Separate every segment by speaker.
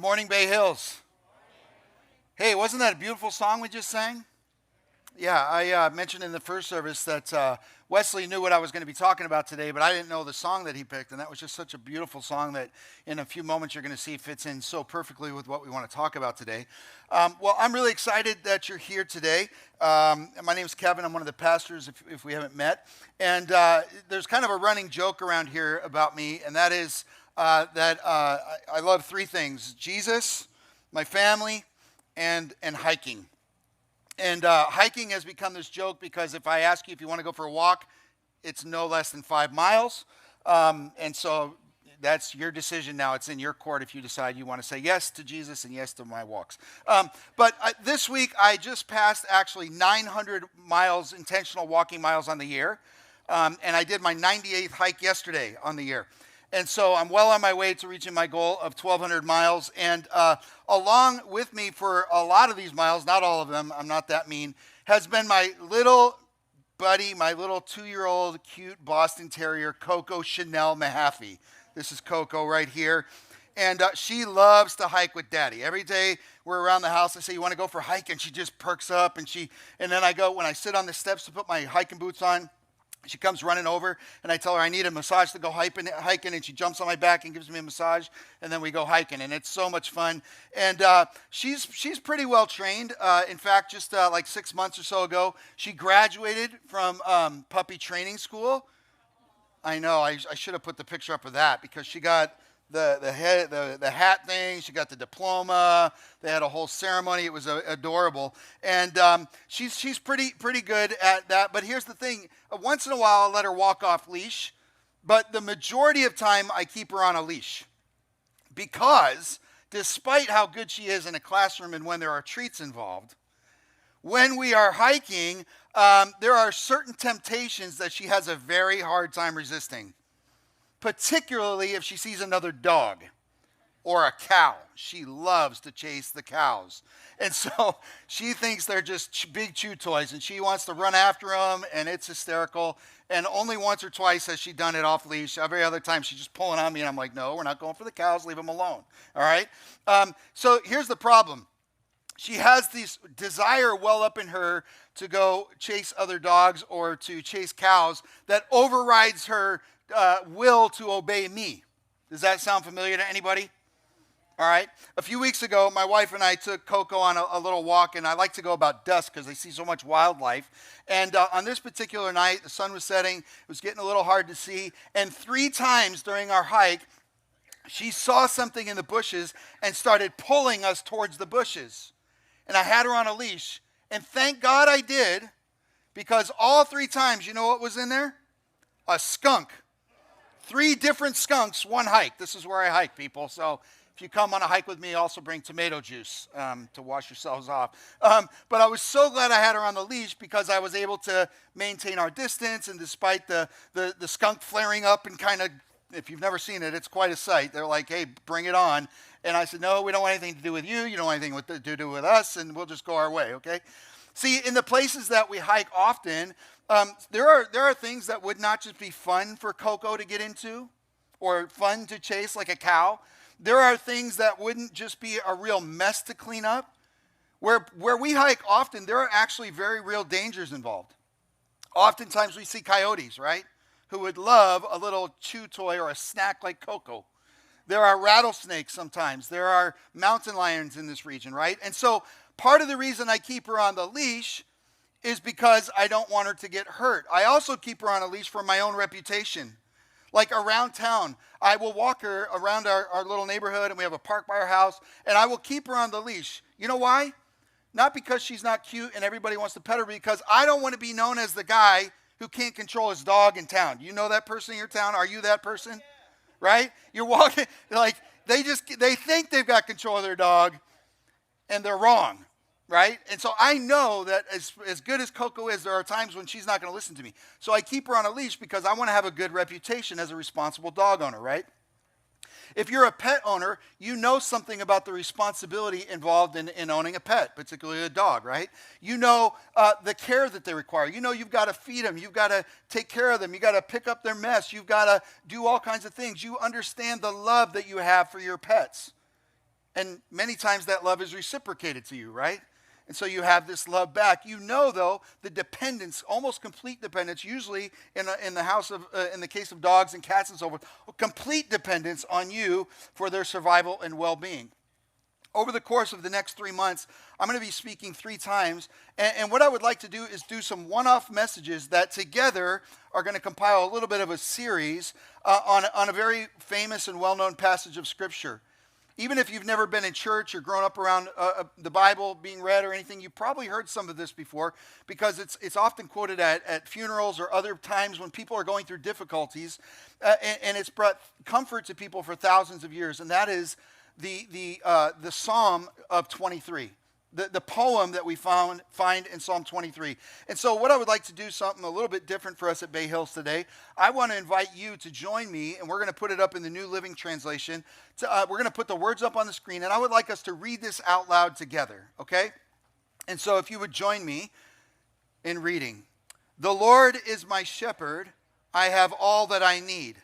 Speaker 1: Good morning, Bay Hills. Hey, wasn't that a beautiful song we just sang? Yeah, I mentioned in the first service that Wesley knew what I was going to be talking about today, but I didn't know the song that he picked, and that was just such a beautiful song that in a few moments you're going to see fits in so perfectly with what we want to talk about today. Well, I'm really excited that you're here today. My name is Kevin. I'm one of the pastors, if we haven't met. And there's kind of a running joke around here about me, and that is that I love three things: Jesus, my family, and hiking. And hiking has become this joke because if I ask you if you want to go for a walk, it's no less than 5 miles. And so that's your decision now. It's in your court if you decide you want to say yes to Jesus and yes to my walks. But this week, I just passed actually 900 miles, intentional walking miles on the year. And I did my 98th hike yesterday on the year. And so I'm well on my way to reaching my goal of 1,200 miles. And along with me for a lot of these miles, not all of them, I'm not that mean, has been my little buddy, my little 2-year-old cute Boston Terrier, Coco Chanel Mahaffey. This is Coco right here. And she loves to hike with Daddy. Every day we're around the house, I say, "You want to go for a hike?" And she just perks up. And then I go, when I sit on the steps to put my hiking boots on, she comes running over, and I tell her I need a massage to go hiking, and she jumps on my back and gives me a massage, and then we go hiking, and it's so much fun. And she's pretty well trained. In fact, just like 6 months or so ago, she graduated from puppy training school. I know, I should have put the picture up of that because she got the hat thing, she got the diploma, they had a whole ceremony, it was adorable. And she's pretty good at that. But here's the thing, once in a while I'll let her walk off leash, but the majority of time I keep her on a leash. Because despite how good she is in a classroom and when there are treats involved, when we are hiking, there are certain temptations that she has a very hard time resisting. Particularly if she sees another dog or a cow. She loves to chase the cows. And so she thinks they're just big chew toys, and she wants to run after them, and it's hysterical. And only once or twice has she done it off leash. Every other time she's just pulling on me, and I'm like, "No, we're not going for the cows. Leave them alone." All right? So here's the problem. She has this desire well up in her to go chase other dogs or to chase cows that overrides her will to obey me. Does that sound familiar to anybody? All right. A few weeks ago, my wife and I took Coco on a little walk, and I like to go about dusk because I see so much wildlife. And on this particular night, the sun was setting. It was getting a little hard to see. And 3 times during our hike, she saw something in the bushes and started pulling us towards the bushes. And I had her on a leash. And thank God I did, because all 3 times, you know what was in there? A skunk. 3 different skunks, one hike. This is where I hike, people. So if you come on a hike with me, also bring tomato juice to wash yourselves off. But I was so glad I had her on the leash because I was able to maintain our distance. And despite the skunk flaring up and kind of, if you've never seen it, it's quite a sight. They're like, "Hey, bring it on." And I said, "No, we don't want anything to do with you. You don't want anything to do with us, and we'll just go our way, okay?" See, in the places that we hike often, there are things that would not just be fun for Coco to get into or fun to chase like a cow. There are things that wouldn't just be a real mess to clean up. Where we hike often, there are actually very real dangers involved. Oftentimes we see coyotes, right, who would love a little chew toy or a snack like Coco. There are rattlesnakes sometimes. There are mountain lions in this region, right? And so part of the reason I keep her on the leash is because I don't want her to get hurt. I also keep her on a leash for my own reputation. Like around town, I will walk her around our little neighborhood, and we have a park by our house, and I will keep her on the leash. You know why? Not because she's not cute and everybody wants to pet her, because I don't want to be known as the guy who can't control his dog in town. You know that person in your town? Are you that person? Yeah. Right? You're walking, like, they think they've got control of their dog, and they're wrong. Right? And so I know that as good as Coco is, there are times when she's not going to listen to me. So I keep her on a leash because I want to have a good reputation as a responsible dog owner, right? If you're a pet owner, you know something about the responsibility involved in owning a pet, particularly a dog, right? You know the care that they require. You know you've got to feed them. You've got to take care of them. You've got to pick up their mess. You've got to do all kinds of things. You understand the love that you have for your pets. And many times that love is reciprocated to you, right? And so you have this love back. You know, though, the dependence, almost complete dependence, usually in the house of, in the case of dogs and cats and so forth, complete dependence on you for their survival and well-being. Over the course of the next 3 months, I'm going to be speaking 3 times. And what I would like to do is do some one-off messages that together are going to compile a little bit of a series on a very famous and well-known passage of Scripture. Even if you've never been in church or grown up around the Bible being read or anything, you've probably heard some of this before because it's often quoted at funerals or other times when people are going through difficulties, and it's brought comfort to people for thousands of years, and that is the Psalm of 23. The poem that we find in Psalm 23. And so what I would like to do something a little bit different for us at Bay Hills today. I want to invite you to join me, and we're going to put it up in the New Living Translation. We're going to put the words up on the screen, and I would like us to read this out loud together, okay? And so if you would join me in reading. The Lord is my shepherd. I have all that I need.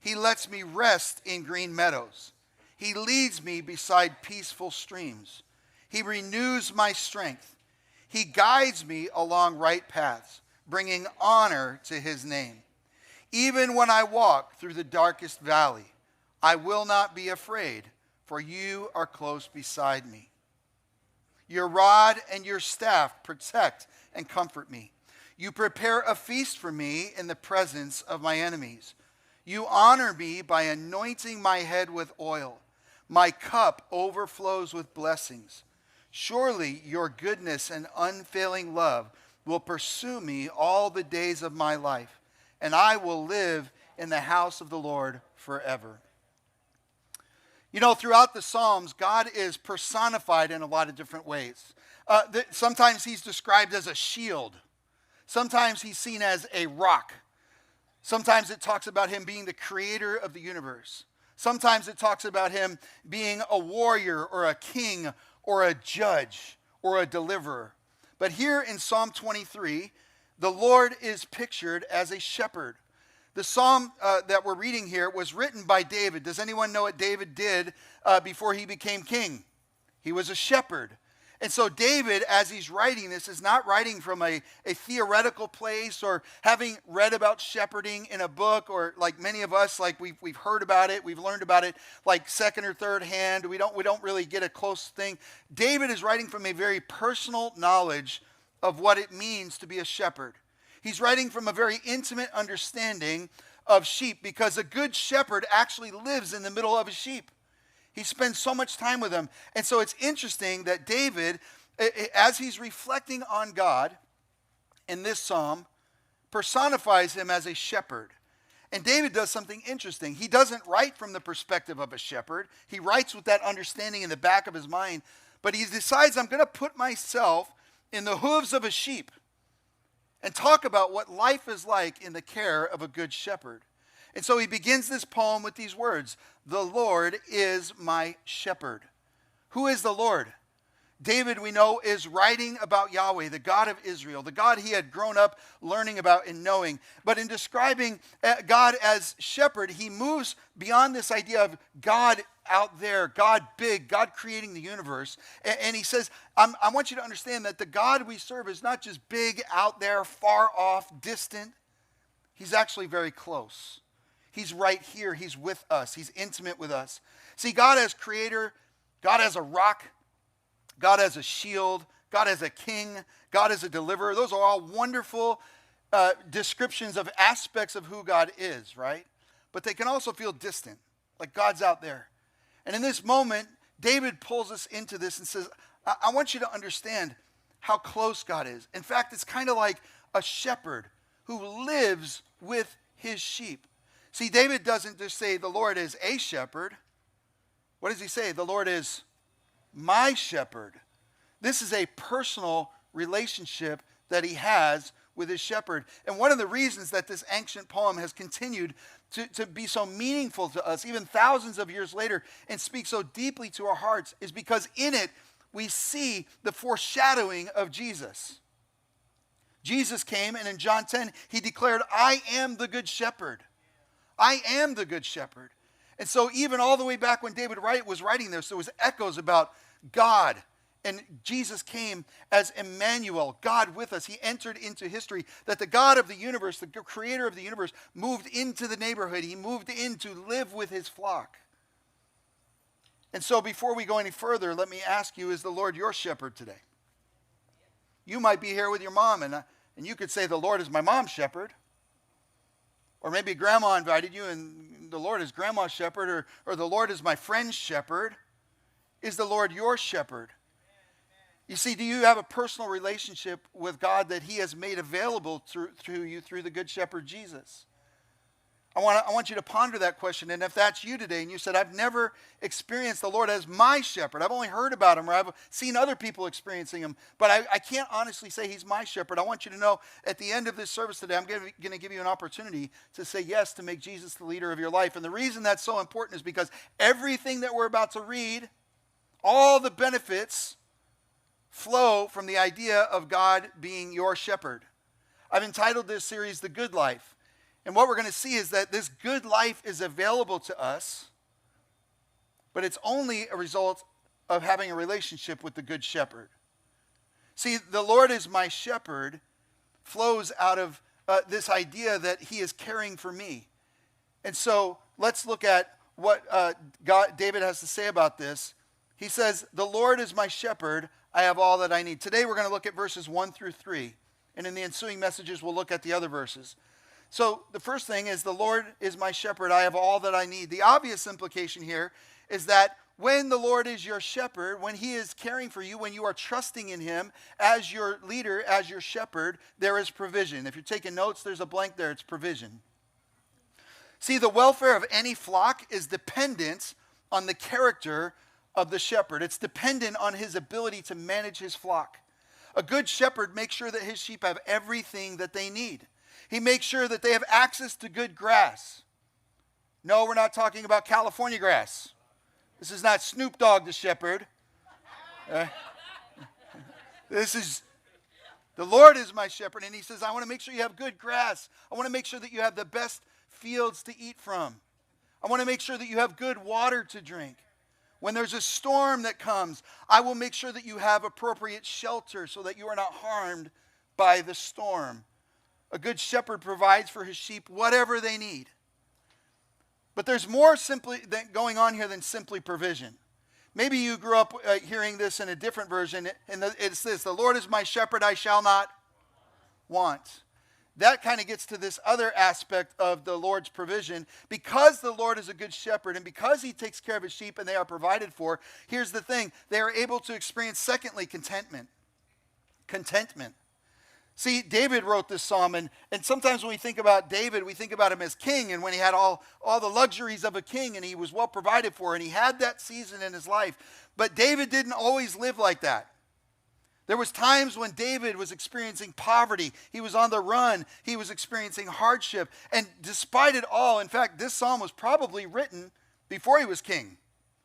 Speaker 1: He lets me rest in green meadows. He leads me beside peaceful streams. He renews my strength. He guides me along right paths, bringing honor to his name. Even when I walk through the darkest valley, I will not be afraid, for you are close beside me. Your rod and your staff protect and comfort me. You prepare a feast for me in the presence of my enemies. You honor me by anointing my head with oil. My cup overflows with blessings. Surely your goodness and unfailing love will pursue me all the days of my life, and I will live in the house of the Lord forever. You know, throughout the Psalms, God is personified in a lot of different ways. Sometimes he's described as a shield. Sometimes he's seen as a rock. Sometimes it talks about him being the creator of the universe. Sometimes it talks about him being a warrior or a king or a judge, or a deliverer. But here in Psalm 23, the Lord is pictured as a shepherd. The psalm that we're reading here was written by David. Does anyone know what David did before he became king? He was a shepherd. And so David, as he's writing this, is not writing from a theoretical place or having read about shepherding in a book, or like many of us, like we've heard about it, we've learned about it like second or third hand. We don't really get a close thing. David is writing from a very personal knowledge of what it means to be a shepherd. He's writing from a very intimate understanding of sheep, because a good shepherd actually lives in the middle of his sheep. He spends so much time with them. And so it's interesting that David, as he's reflecting on God in this psalm, personifies him as a shepherd. And David does something interesting. He doesn't write from the perspective of a shepherd. He writes with that understanding in the back of his mind. But he decides, I'm going to put myself in the hooves of a sheep and talk about what life is like in the care of a good shepherd. And so he begins this poem with these words: the Lord is my shepherd. Who is the Lord? David, we know, is writing about Yahweh, the God of Israel, the God he had grown up learning about and knowing. But in describing God as shepherd, he moves beyond this idea of God out there, God big, God creating the universe. And he says, I want you to understand that the God we serve is not just big, out there, far off, distant. He's actually very close. He's right here. He's with us. He's intimate with us. See, God as creator, God as a rock, God as a shield, God as a king, God as a deliverer. Those are all wonderful descriptions of aspects of who God is, right? But they can also feel distant, like God's out there. And in this moment, David pulls us into this and says, I want you to understand how close God is. In fact, it's kind of like a shepherd who lives with his sheep. See, David doesn't just say the Lord is a shepherd. What does he say? The Lord is my shepherd. This is a personal relationship that he has with his shepherd. And one of the reasons that this ancient poem has continued to be so meaningful to us, even thousands of years later, and speak so deeply to our hearts, is because in it we see the foreshadowing of Jesus. Jesus came, and in John 10, he declared, I am the good shepherd. I am the good shepherd. And so even all the way back when David was writing this, there was echoes about God. And Jesus came as Emmanuel, God with us. He entered into history, that the God of the universe, the creator of the universe, moved into the neighborhood. He moved in to live with his flock. And so before we go any further, let me ask you, is the Lord your shepherd today? You might be here with your mom, and you could say, the Lord is my mom's shepherd. Or maybe grandma invited you, and the Lord is grandma's shepherd, or the Lord is my friend's shepherd. Is the Lord your shepherd? You see, do you have a personal relationship with God that he has made available through you through the Good Shepherd Jesus? I want you to ponder that question. And if that's you today and you said, I've never experienced the Lord as my shepherd, I've only heard about him or I've seen other people experiencing him, but I can't honestly say he's my shepherd. I want you to know at the end of this service today, I'm going to give you an opportunity to say yes, to make Jesus the leader of your life. And the reason that's so important is because everything that we're about to read, all the benefits flow from the idea of God being your shepherd. I've entitled this series, The Good Life. And what we're going to see is that this good life is available to us, but it's only a result of having a relationship with the Good Shepherd. See, the Lord is my shepherd flows out of this idea that he is caring for me. And so let's look at what David has to say about this. He says, the Lord is my shepherd, I have all that I need. Today we're going to look at verses 1 through 3. And in the ensuing messages, we'll look at the other verses. So the first thing is, the Lord is my shepherd, I have all that I need. The obvious implication here is that when the Lord is your shepherd, when he is caring for you, when you are trusting in him as your leader, as your shepherd, there is provision. If you're taking notes, there's a blank there, it's provision. See, the welfare of any flock is dependent on the character of the shepherd. It's dependent on his ability to manage his flock. A good shepherd makes sure that his sheep have everything that they need. He makes sure that they have access to good grass. No, we're not talking about California grass. This is not Snoop Dogg the shepherd. This is, the Lord is my shepherd, and he says, I want to make sure you have good grass. I want to make sure that you have the best fields to eat from. I want to make sure that you have good water to drink. When there's a storm that comes, I will make sure that you have appropriate shelter so that you are not harmed by the storm. A good shepherd provides for his sheep whatever they need. But there's more going on here than simply provision. Maybe you grew up hearing this in a different version, and it's this: the Lord is my shepherd, I shall not want. That kind of gets to this other aspect of the Lord's provision. Because the Lord is a good shepherd, and because he takes care of his sheep and they are provided for, here's the thing: they are able to experience, secondly, contentment. Contentment. See, David wrote this psalm, and sometimes when we think about David, we think about him as king, and when he had all the luxuries of a king, and he was well provided for, and he had that season in his life. But David didn't always live like that. There was times when David was experiencing poverty. He was on the run. He was experiencing hardship. And despite it all, in fact, this psalm was probably written before he was king.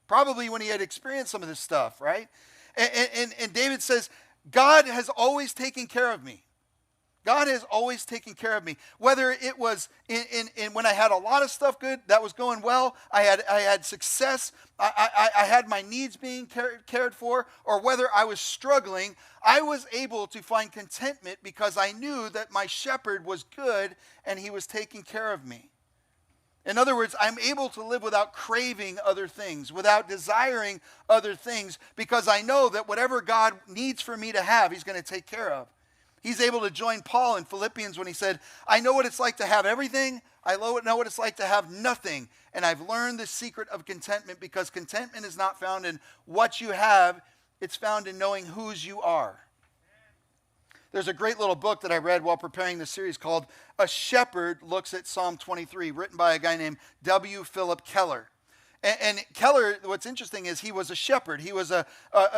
Speaker 1: Probably when he had experienced some of this stuff, right? And David says, God has always taken care of me. God has always taken care of me. Whether it was in when I had a lot of stuff good, that was going well, I had success, I had my needs being cared for, or whether I was struggling, I was able to find contentment because I knew that my shepherd was good and he was taking care of me. In other words, I'm able to live without craving other things, without desiring other things, because I know that whatever God needs for me to have, he's going to take care of. He's able to join Paul in Philippians when he said, I know what it's like to have everything. I know what it's like to have nothing. And I've learned the secret of contentment, because contentment is not found in what you have. It's found in knowing whose you are. There's a great little book that I read while preparing this series called A Shepherd Looks at Psalm 23, written by a guy named W. Philip Keller. And Keller, what's interesting is he was a shepherd. He was a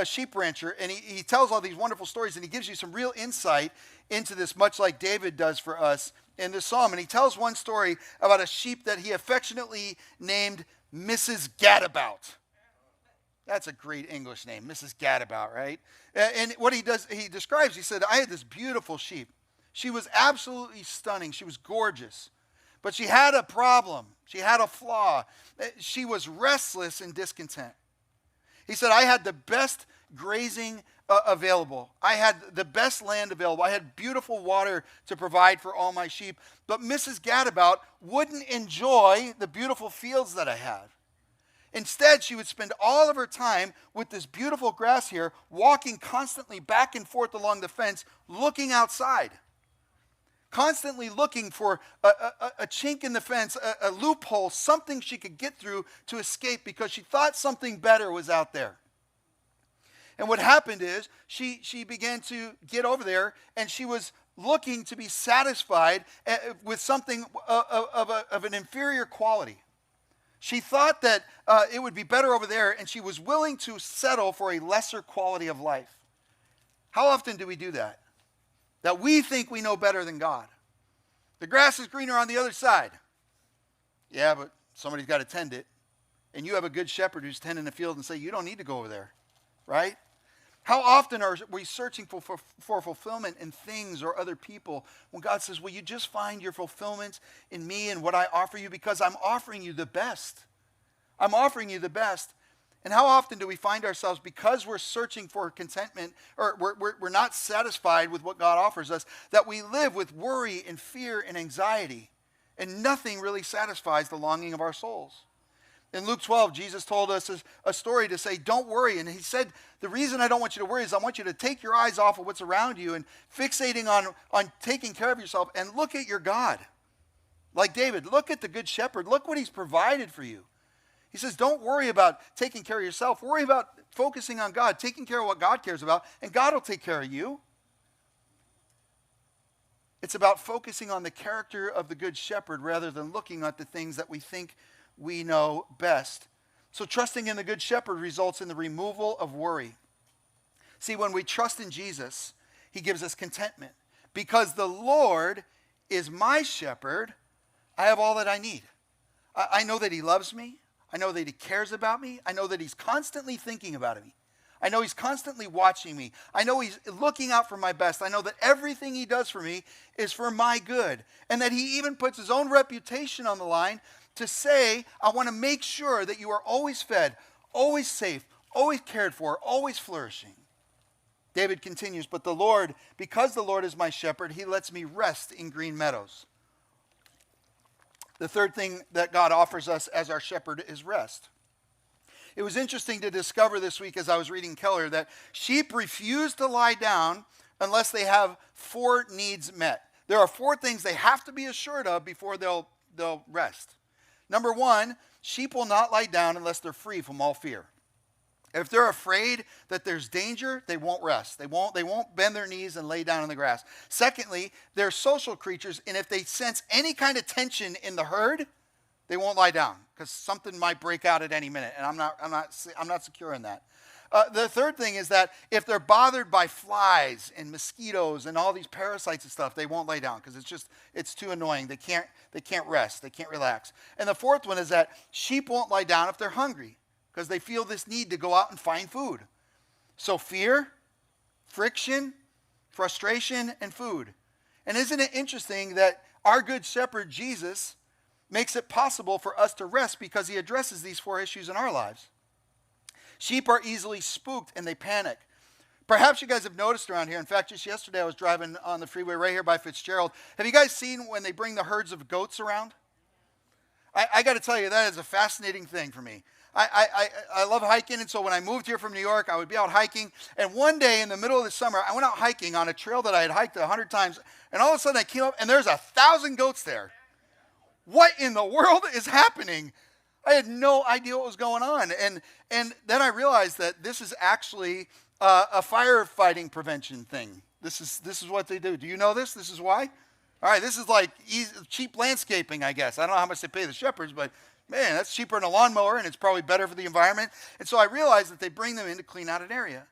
Speaker 1: sheep rancher, and he tells all these wonderful stories, and he gives you some real insight into this, much like David does for us in this psalm. And he tells one story about a sheep that he affectionately named Mrs. Gadabout. That's a great English name, Mrs. Gadabout, right? And what he does, he describes, he said, I had this beautiful sheep. She was absolutely stunning. She was gorgeous. But she had a problem. She had a flaw. She was restless and discontent. He said, I had the best grazing available. I had the best land available. I had beautiful water to provide for all my sheep. But Mrs. Gadabout wouldn't enjoy the beautiful fields that I had. Instead, she would spend all of her time with this beautiful grass here, walking constantly back and forth along the fence, looking outside. Constantly looking for a chink in the fence, a loophole, something she could get through to escape because she thought something better was out there. And what happened is she began to get over there, and she was looking to be satisfied with something of an inferior quality. She thought that it would be better over there, and she was willing to settle for a lesser quality of life. How often do we do that? That we think we know better than God. The grass is greener on the other side. Yeah, but somebody's got to tend it. And you have a good shepherd who's tending the field and say, you don't need to go over there, right? How often are we searching for fulfillment in things or other people when God says, will you just find your fulfillment in me and what I offer you, because I'm offering you the best. I'm offering you the best. And how often do we find ourselves, because we're searching for contentment, or we're not satisfied with what God offers us, that we live with worry and fear and anxiety, and nothing really satisfies the longing of our souls. In Luke 12, Jesus told us a story to say, don't worry. And he said, the reason I don't want you to worry is I want you to take your eyes off of what's around you and fixating on taking care of yourself, and look at your God. Like David, look at the good shepherd. Look what he's provided for you. He says, don't worry about taking care of yourself. Worry about focusing on God, taking care of what God cares about, and God will take care of you. It's about focusing on the character of the good shepherd rather than looking at the things that we think we know best. So trusting in the good shepherd results in the removal of worry. See, when we trust in Jesus, he gives us contentment. Because the Lord is my shepherd, I have all that I need. I know that he loves me. I know that he cares about me. I know that he's constantly thinking about me. I know he's constantly watching me. I know he's looking out for my best. I know that everything he does for me is for my good. And that he even puts his own reputation on the line to say, I want to make sure that you are always fed, always safe, always cared for, always flourishing. David continues, but the Lord, because the Lord is my shepherd, he lets me rest in green meadows. The third thing that God offers us as our shepherd is rest. It was interesting to discover this week as I was reading Keller that sheep refuse to lie down unless they have 4 needs met. There are 4 things they have to be assured of before they'll rest. Number 1, sheep will not lie down unless they're free from all fear. If they're afraid that there's danger, they won't rest. They won't bend their knees and lay down in the grass. Secondly, they're social creatures, and if they sense any kind of tension in the herd, they won't lie down because something might break out at any minute, and I'm not secure in that. The third thing is that if they're bothered by flies and mosquitoes and all these parasites and stuff, they won't lay down because it's too annoying. They can't rest. They can't relax. And the fourth one is that sheep won't lie down if they're hungry because they feel this need to go out and find food. So fear, friction, frustration, and food. And isn't it interesting that our good shepherd, Jesus, makes it possible for us to rest because he addresses these 4 issues in our lives. Sheep are easily spooked and they panic. Perhaps you guys have noticed around here. In fact, just yesterday I was driving on the freeway right here by Fitzgerald. Have you guys seen when they bring the herds of goats around? I got to tell you, that is a fascinating thing for me. I love hiking, and so when I moved here from New York, I would be out hiking. And one day in the middle of the summer, I went out hiking on a trail that I had hiked 100 times. And all of a sudden I came up and there's 1,000 goats there. What in the world is happening? I had no idea what was going on. And then I realized that this is actually a firefighting prevention thing. This is what they do. Do you know this? This is why? All right, this is like cheap landscaping, I guess. I don't know how much they pay the shepherds, but man, that's cheaper than a lawnmower, and it's probably better for the environment. And so I realized that they bring them in to clean out an area.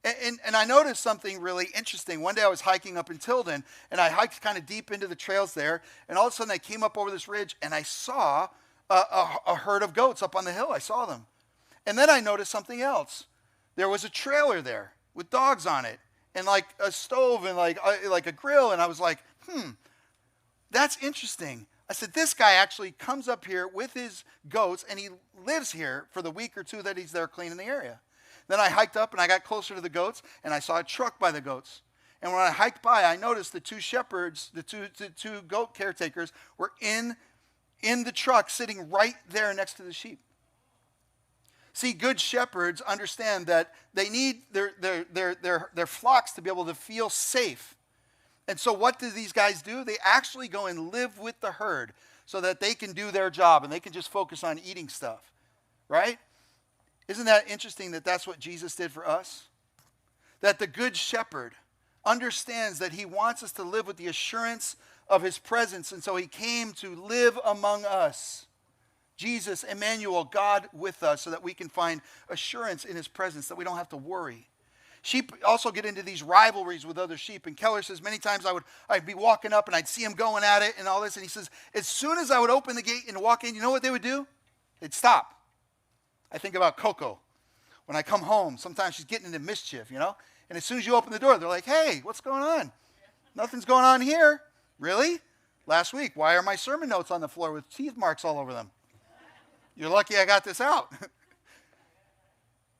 Speaker 1: And I noticed something really interesting. One day I was hiking up in Tilden, and I hiked kind of deep into the trails there, and all of a sudden I came up over this ridge, and I saw a herd of goats up on the hill. I saw them. And then I noticed something else. There was a trailer there with dogs on it, and like a stove and like a grill, and I was like, that's interesting. I said, this guy actually comes up here with his goats, and he lives here for the week or two that he's there cleaning the area. Then I hiked up, and I got closer to the goats, and I saw a truck by the goats. And when I hiked by, I noticed the two shepherds, the two goat caretakers, were in the truck sitting right there next to the sheep. See, good shepherds understand that they need their flocks to be able to feel safe. And so what do these guys do? They actually go and live with the herd so that they can do their job and they can just focus on eating stuff, right? Isn't that interesting that that's what Jesus did for us? That the good shepherd understands that he wants us to live with the assurance of his presence, and so he came to live among us. Jesus, Emmanuel, God with us, so that we can find assurance in his presence, that we don't have to worry. Sheep also get into these rivalries with other sheep. And Keller says many times I'd be walking up and I'd see him going at it and all this. And he says, as soon as I would open the gate and walk in, you know what they would do? They'd stop. I think about Coco. When I come home, sometimes she's getting into mischief, you know. And as soon as you open the door, they're like, hey, what's going on? Nothing's going on here. Really? Last week, why are my sermon notes on the floor with teeth marks all over them? You're lucky I got this out.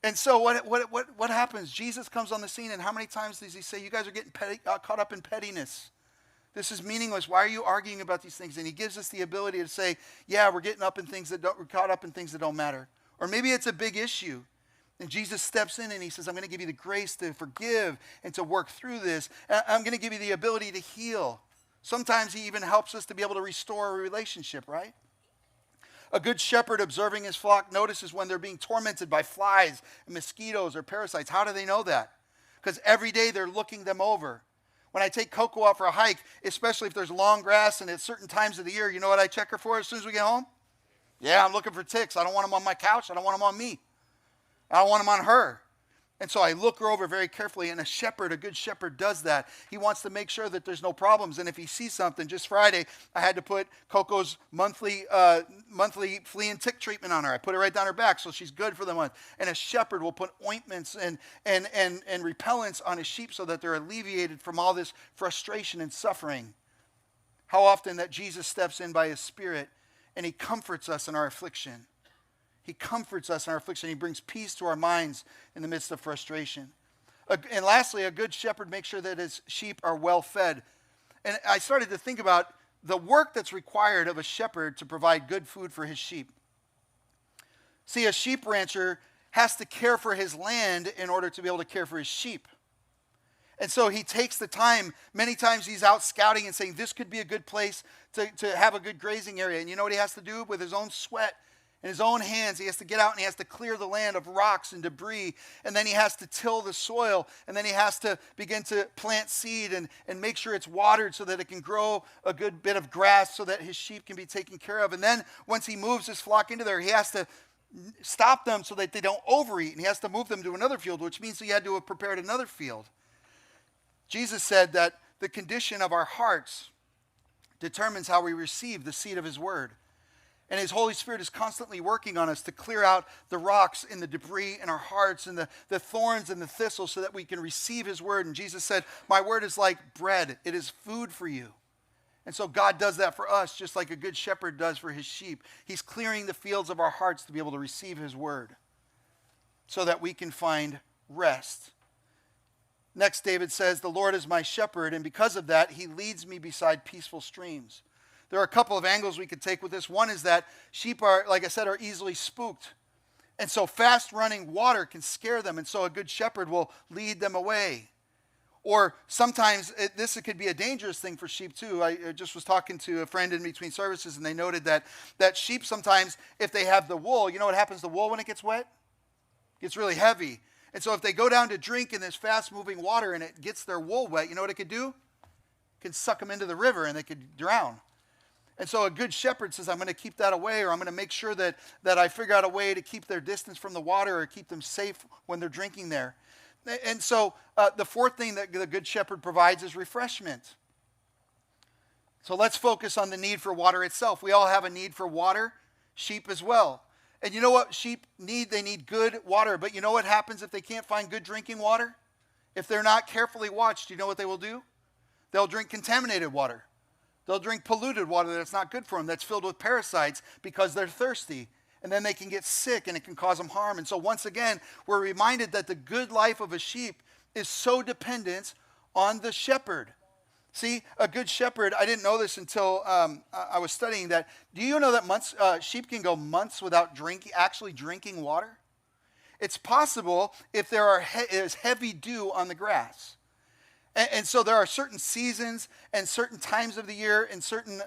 Speaker 1: And so what happens? Jesus comes on the scene, and how many times does he say, you guys are getting caught up in pettiness. This is meaningless. Why are you arguing about these things? And he gives us the ability to say, yeah, we're getting up in things we're caught up in things that don't matter. Or maybe it's a big issue. And Jesus steps in and he says, I'm going to give you the grace to forgive and to work through this. I'm going to give you the ability to heal. Sometimes he even helps us to be able to restore a relationship, right? A good shepherd observing his flock notices when they're being tormented by flies, and mosquitoes, or parasites. How do they know that? Because every day they're looking them over. When I take Coco out for a hike, especially if there's long grass and at certain times of the year, you know what I check her for as soon as we get home? Yeah, I'm looking for ticks. I don't want them on my couch. I don't want them on me. I don't want them on her. And so I look her over very carefully, and a good shepherd does that. He wants to make sure that there's no problems. And if he sees something, just Friday, I had to put Coco's monthly flea and tick treatment on her. I put it right down her back, so she's good for the month. And a shepherd will put ointments and repellents on his sheep so that they're alleviated from all this frustration and suffering. How often that Jesus steps in by his Spirit, and he comforts us in our affliction. He comforts us in our affliction. He brings peace to our minds in the midst of frustration. And lastly, a good shepherd makes sure that his sheep are well fed. And I started to think about the work that's required of a shepherd to provide good food for his sheep. See, a sheep rancher has to care for his land in order to be able to care for his sheep. And so he takes the time. Many times he's out scouting and saying, this could be a good place to have a good grazing area. And you know what he has to do with his own sweat? In his own hands, he has to get out and he has to clear the land of rocks and debris. And then he has to till the soil. And then he has to begin to plant seed and make sure it's watered so that it can grow a good bit of grass so that his sheep can be taken care of. And then once he moves his flock into there, he has to stop them so that they don't overeat. And he has to move them to another field, which means he had to have prepared another field. Jesus said that the condition of our hearts determines how we receive the seed of his word. And his Holy Spirit is constantly working on us to clear out the rocks and the debris in our hearts and the thorns and the thistles so that we can receive his word. And Jesus said, my word is like bread. It is food for you. And so God does that for us just like a good shepherd does for his sheep. He's clearing the fields of our hearts to be able to receive his word so that we can find rest. Next, David says, the Lord is my shepherd, and because of that, he leads me beside peaceful streams. There are a couple of angles we could take with this. One is that sheep are, like I said, are easily spooked. And so fast-running water can scare them, and so a good shepherd will lead them away. Or sometimes this could be a dangerous thing for sheep too. I just was talking to a friend in between services, and they noted that sheep sometimes, if they have the wool, you know what happens to wool when it gets wet? It gets really heavy. And so if they go down to drink in this fast-moving water and it gets their wool wet, you know what it could do? It could suck them into the river and they could drown. And so a good shepherd says, I'm going to keep that away, or I'm going to make sure that I figure out a way to keep their distance from the water or keep them safe when they're drinking there. And so the fourth thing that the good shepherd provides is refreshment. So let's focus on the need for water itself. We all have a need for water, sheep as well. And you know what sheep need? They need good water. But you know what happens if they can't find good drinking water? If they're not carefully watched, you know what they will do? They'll drink contaminated water. They'll drink polluted water that's not good for them, that's filled with parasites because they're thirsty. And then they can get sick and it can cause them harm. And so once again, we're reminded that the good life of a sheep is so dependent on the shepherd. See, a good shepherd, I didn't know this until I was studying that. Do you know that sheep can go months without actually drinking water? It's possible if there is heavy dew on the grass. And so there are certain seasons and certain times of the year and certain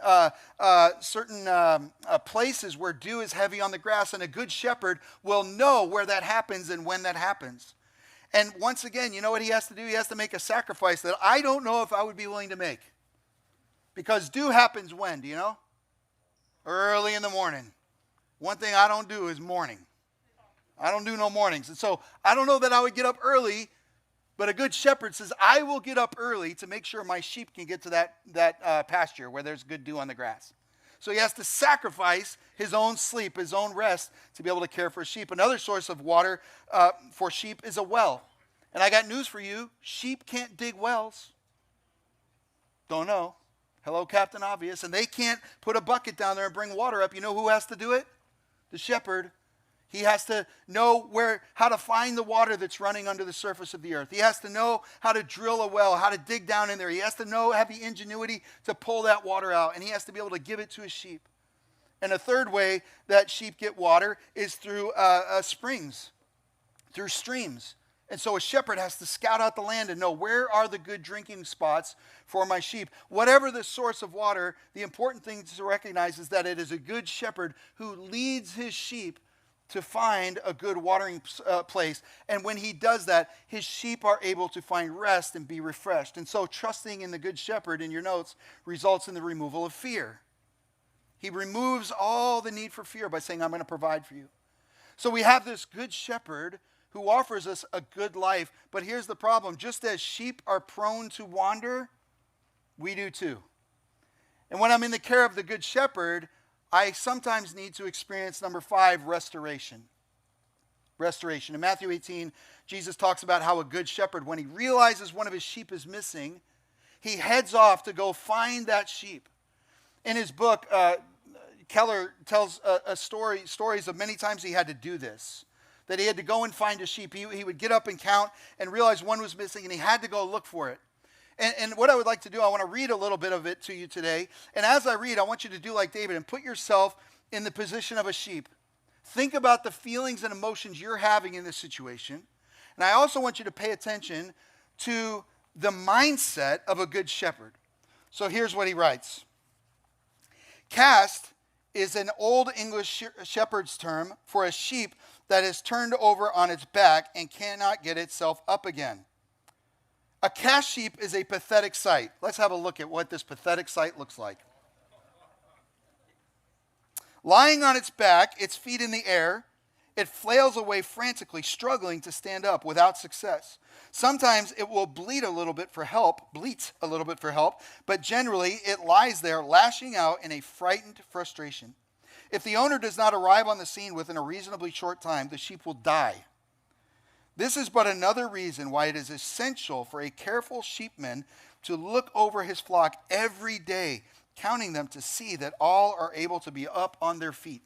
Speaker 1: places where dew is heavy on the grass, and a good shepherd will know where that happens and when that happens. And once again, you know what he has to do? He has to make a sacrifice that I don't know if I would be willing to make. Because dew happens when, do you know? Early in the morning. One thing I don't do is morning. I don't do no mornings. And so I don't know that I would get up early. But a good shepherd says, I will get up early to make sure my sheep can get to that pasture where there's good dew on the grass. So he has to sacrifice his own sleep, his own rest, to be able to care for his sheep. Another source of water for sheep is a well. And I got news for you. Sheep can't dig wells. Don't know. Hello, Captain Obvious. And they can't put a bucket down there and bring water up. You know who has to do it? The shepherd. He has to know how to find the water that's running under the surface of the earth. He has to know how to drill a well, how to dig down in there. He has to have the ingenuity to pull that water out, and he has to be able to give it to his sheep. And a third way that sheep get water is through springs, through streams. And so a shepherd has to scout out the land and know where are the good drinking spots for my sheep. Whatever the source of water, the important thing to recognize is that it is a good shepherd who leads his sheep to find a good watering place. And when he does that, his sheep are able to find rest and be refreshed. And so trusting in the good shepherd, in your notes, results in the removal of fear. He removes all the need for fear by saying, I'm going to provide for you. So we have this good shepherd who offers us a good life. But here's the problem. Just as sheep are prone to wander, we do too. And when I'm in the care of the good shepherd, I sometimes need to experience, number 5, restoration. Restoration. In Matthew 18, Jesus talks about how a good shepherd, when he realizes one of his sheep is missing, he heads off to go find that sheep. In his book, Keller tells stories of many times he had to do this, that he had to go and find a sheep. He would get up and count and realize one was missing, and he had to go look for it. And what I would like to do, I want to read a little bit of it to you today. And as I read, I want you to do like David and put yourself in the position of a sheep. Think about the feelings and emotions you're having in this situation. And I also want you to pay attention to the mindset of a good shepherd. So here's what he writes. Cast is an old English shepherd's term for a sheep that is turned over on its back and cannot get itself up again. A cast sheep is a pathetic sight. Let's have a look at what this pathetic sight looks like. Lying on its back, its feet in the air, it flails away frantically, struggling to stand up without success. Sometimes it will bleat a little bit for help, but generally it lies there lashing out in a frightened frustration. If the owner does not arrive on the scene within a reasonably short time, the sheep will die. This is but another reason why it is essential for a careful sheepman to look over his flock every day, counting them to see that all are able to be up on their feet.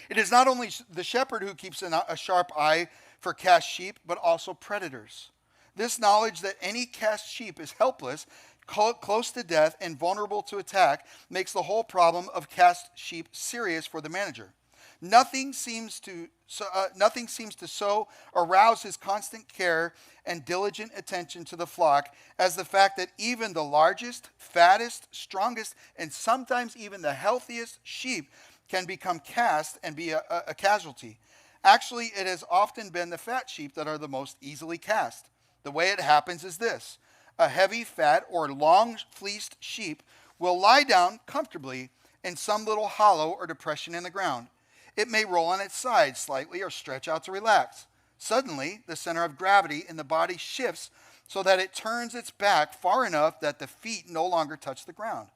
Speaker 1: It is not only the shepherd who keeps a sharp eye for cast sheep, but also predators. This knowledge that any cast sheep is helpless, close to death, and vulnerable to attack makes the whole problem of cast sheep serious for the manager. Nothing seems to so arouse his constant care and diligent attention to the flock as the fact that even the largest, fattest, strongest, and sometimes even the healthiest sheep can become cast and be a casualty. Actually, it has often been the fat sheep that are the most easily cast. The way it happens is this. A heavy, fat, or long-fleeced sheep will lie down comfortably in some little hollow or depression in the ground. It may roll on its side slightly or stretch out to relax. Suddenly, the center of gravity in the body shifts so that it turns its back far enough that the feet no longer touch the ground.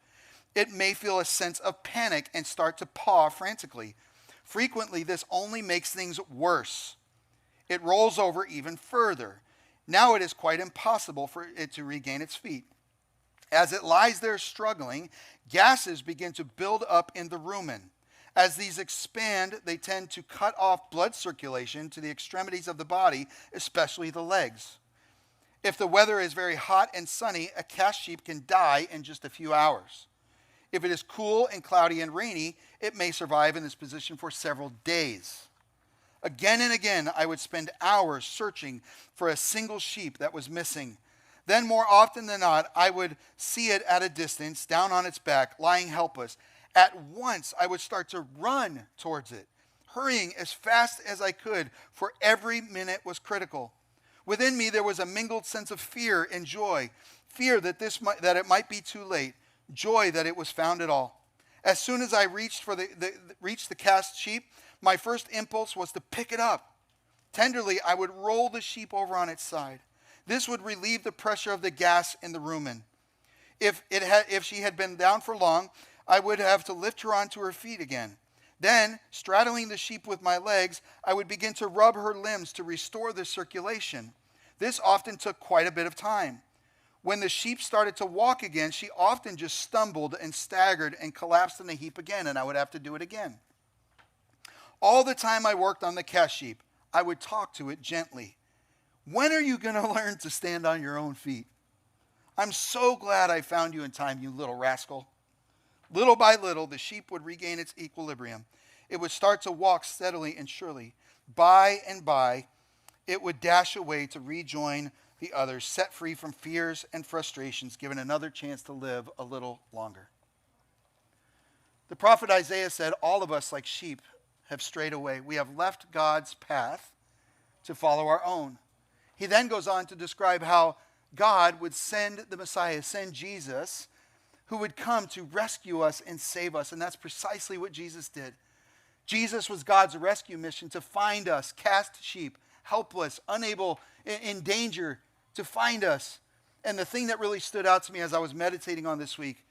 Speaker 1: It may feel a sense of panic and start to paw frantically. Frequently, this only makes things worse. It rolls over even further. Now it is quite impossible for it to regain its feet. As it lies there struggling, gases begin to build up in the rumen. As these expand, they tend to cut off blood circulation to the extremities of the body, especially the legs. If the weather is very hot and sunny, a cast sheep can die in just a few hours. If it is cool and cloudy and rainy, it may survive in this position for several days. Again and again, I would spend hours searching for a single sheep that was missing. Then, more often than not, I would see it at a distance, down on its back, lying helpless. At once, I would start to run towards it, hurrying as fast as I could, for every minute was critical. Within me, there was a mingled sense of fear and joy. Fear that it might be too late. Joy that it was found at all. As soon as I reached the cast sheep, my first impulse was to pick it up. Tenderly, I would roll the sheep over on its side. This would relieve the pressure of the gas in the rumen. If she had been down for long, I would have to lift her onto her feet again. Then, straddling the sheep with my legs, I would begin to rub her limbs to restore the circulation. This often took quite a bit of time. When the sheep started to walk again, she often just stumbled and staggered and collapsed in a heap again, and I would have to do it again. All the time I worked on the cast sheep, I would talk to it gently. When are you going to learn to stand on your own feet? I'm so glad I found you in time, you little rascal. Little by little, the sheep would regain its equilibrium. It would start to walk steadily and surely. By and by, it would dash away to rejoin the others, set free from fears and frustrations, given another chance to live a little longer. The prophet Isaiah said, all of us like sheep have strayed away. We have left God's path to follow our own. He then goes on to describe how God would send the Messiah, send Jesus, who would come to rescue us and save us. And that's precisely what Jesus did. Jesus was God's rescue mission to find us, cast sheep, helpless, unable, in danger, to find us. And the thing that really stood out to me as I was meditating on this week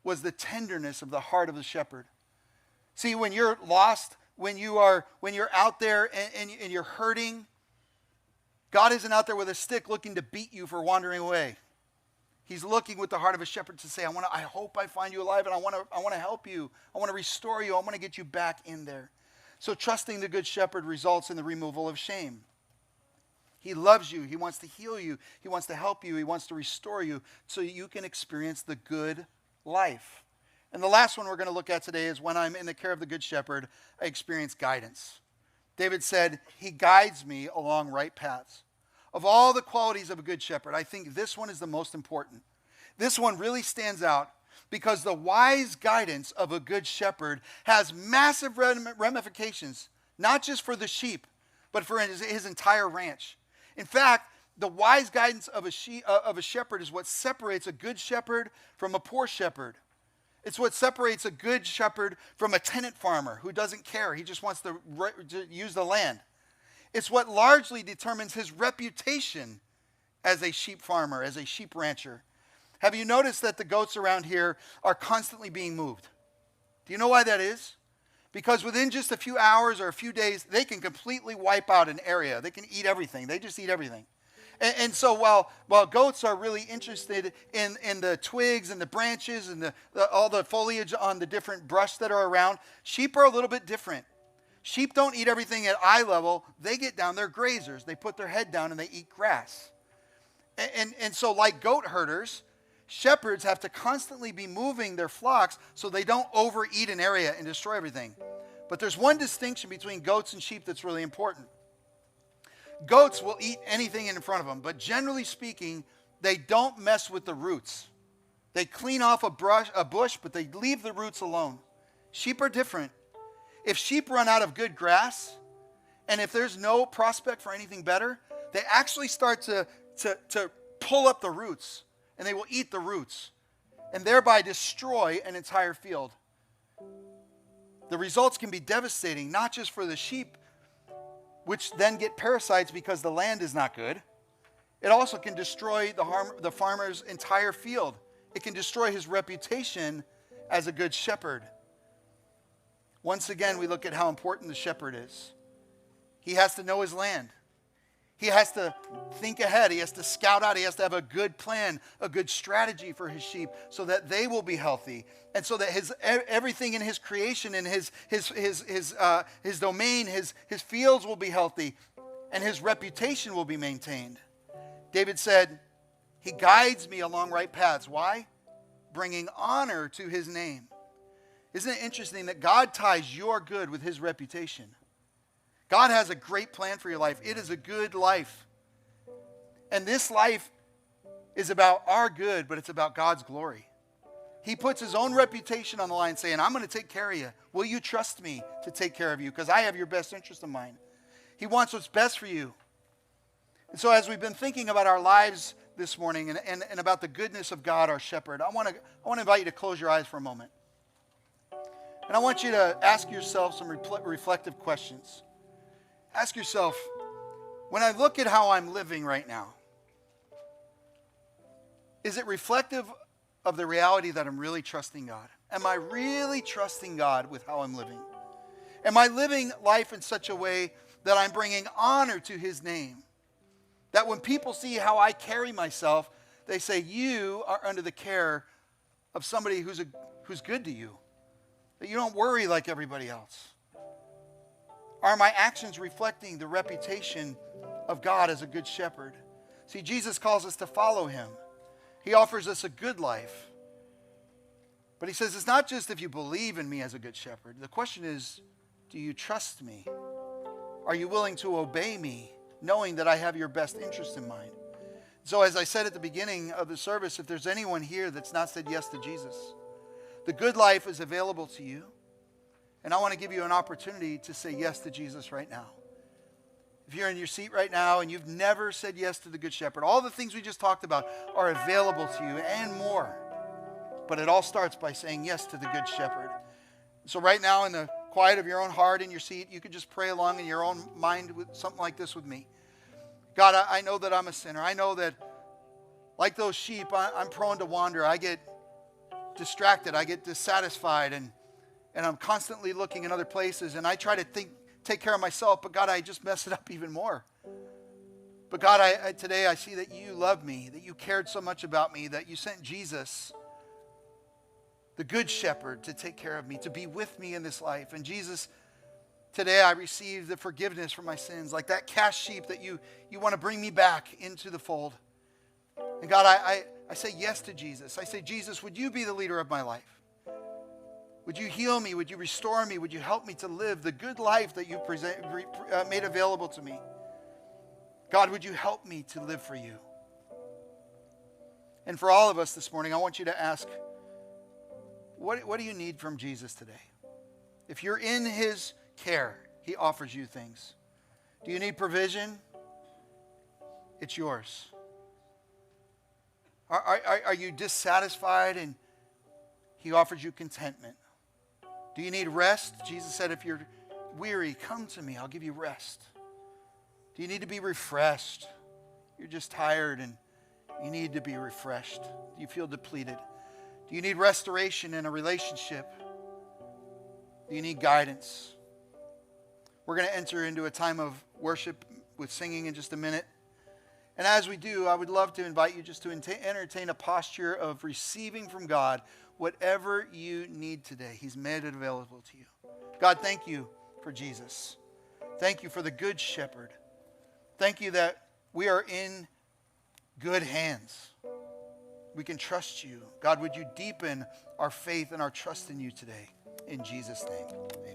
Speaker 1: was the tenderness of the heart of the shepherd. See, when you're lost, when you're out there and you're hurting, God isn't out there with a stick looking to beat you for wandering away. He's looking with the heart of a shepherd to say, I hope I find you alive, and I want to help you. I want to restore you. I want to get you back in there. So trusting the good shepherd results in the removal of shame. He loves you. He wants to heal you. He wants to help you. He wants to restore you so you can experience the good life. And the last one we're going to look at today is when I'm in the care of the good shepherd, I experience guidance. David said, he guides me along right paths. Of all the qualities of a good shepherd, I think this one is the most important. This one really stands out because the wise guidance of a good shepherd has massive ramifications, not just for the sheep, but for his entire ranch. In fact, the wise guidance of a shepherd is what separates a good shepherd from a poor shepherd. It's what separates a good shepherd from a tenant farmer who doesn't care. He just wants to use the land. It's what largely determines his reputation as a sheep farmer, as a sheep rancher. Have you noticed that the goats around here are constantly being moved? Do you know why that is? Because within just a few hours or a few days, they can completely wipe out an area. They can eat everything. They just eat everything. And so while goats are really interested in the twigs and the branches and all the foliage on the different brush that are around, sheep are a little bit different. Sheep don't eat everything at eye level. They get down, they're grazers. They put their head down and they eat grass. And so like goat herders, shepherds have to constantly be moving their flocks so they don't overeat an area and destroy everything. But there's one distinction between goats and sheep that's really important. Goats will eat anything in front of them, but generally speaking, they don't mess with the roots. They clean off a bush, but they leave the roots alone. Sheep are different. If sheep run out of good grass, and if there's no prospect for anything better, they actually start to pull up the roots, and they will eat the roots, and thereby destroy an entire field. The results can be devastating, not just for the sheep, which then get parasites because the land is not good. It also can destroy the farmer's entire field. It can destroy his reputation as a good shepherd. Once again, we look at how important the shepherd is. He has to know his land. He has to think ahead. He has to scout out. He has to have a good plan, a good strategy for his sheep so that they will be healthy. And so that everything in his creation and his domain, his fields will be healthy and his reputation will be maintained. David said, he guides me along right paths. Why? Bringing honor to his name. Isn't it interesting that God ties your good with his reputation? God has a great plan for your life. It is a good life. And this life is about our good, but it's about God's glory. He puts his own reputation on the line saying, I'm going to take care of you. Will you trust me to take care of you? Because I have your best interest in mind. He wants what's best for you. And so as we've been thinking about our lives this morning and about the goodness of God, our shepherd, I want to invite you to close your eyes for a moment. And I want you to ask yourself some reflective questions. Ask yourself, when I look at how I'm living right now, is it reflective of the reality that I'm really trusting God? Am I really trusting God with how I'm living? Am I living life in such a way that I'm bringing honor to his name? That when people see how I carry myself, they say, you are under the care of somebody who's good to you. That you don't worry like everybody else. Are my actions reflecting the reputation of God as a good shepherd? See, Jesus calls us to follow him. He offers us a good life. But he says it's not just if you believe in me as a good shepherd. The question is, do you trust me? Are you willing to obey me, knowing that I have your best interest in mind? So as I said at the beginning of the service, if there's anyone here that's not said yes to Jesus, the good life is available to you. And I want to give you an opportunity to say yes to Jesus right now. If you're in your seat right now and you've never said yes to the Good Shepherd, all the things we just talked about are available to you and more. But it all starts by saying yes to the Good Shepherd. So right now in the quiet of your own heart in your seat, you could just pray along in your own mind with something like this with me. God, I know that I'm a sinner. I know that like those sheep, I'm prone to wander. I get distracted. I get dissatisfied and I'm constantly looking in other places, and I try to take care of myself, but God, I just mess it up even more. But God, today I see that you love me, that you cared so much about me, that you sent Jesus, the good shepherd, to take care of me, to be with me in this life. And Jesus, today I receive the forgiveness for my sins, like that cast sheep that you want to bring me back into the fold. And God, I say yes to Jesus. I say, Jesus, would you be the leader of my life? Would you heal me? Would you restore me? Would you help me to live the good life that you made available to me? God, would you help me to live for you? And for all of us this morning, I want you to ask, what do you need from Jesus today? If you're in his care, he offers you things. Do you need provision? It's yours. Are you dissatisfied and he offers you contentment? Do you need rest? Jesus said, if you're weary, come to me. I'll give you rest. Do you need to be refreshed? You're just tired and you need to be refreshed. Do you feel depleted? Do you need restoration in a relationship? Do you need guidance? We're going to enter into a time of worship with singing in just a minute. And as we do, I would love to invite you just to entertain a posture of receiving from God whatever you need today. He's made it available to you. God, thank you for Jesus. Thank you for the Good Shepherd. Thank you that we are in good hands. We can trust you. God, would you deepen our faith and our trust in you today? In Jesus' name, amen.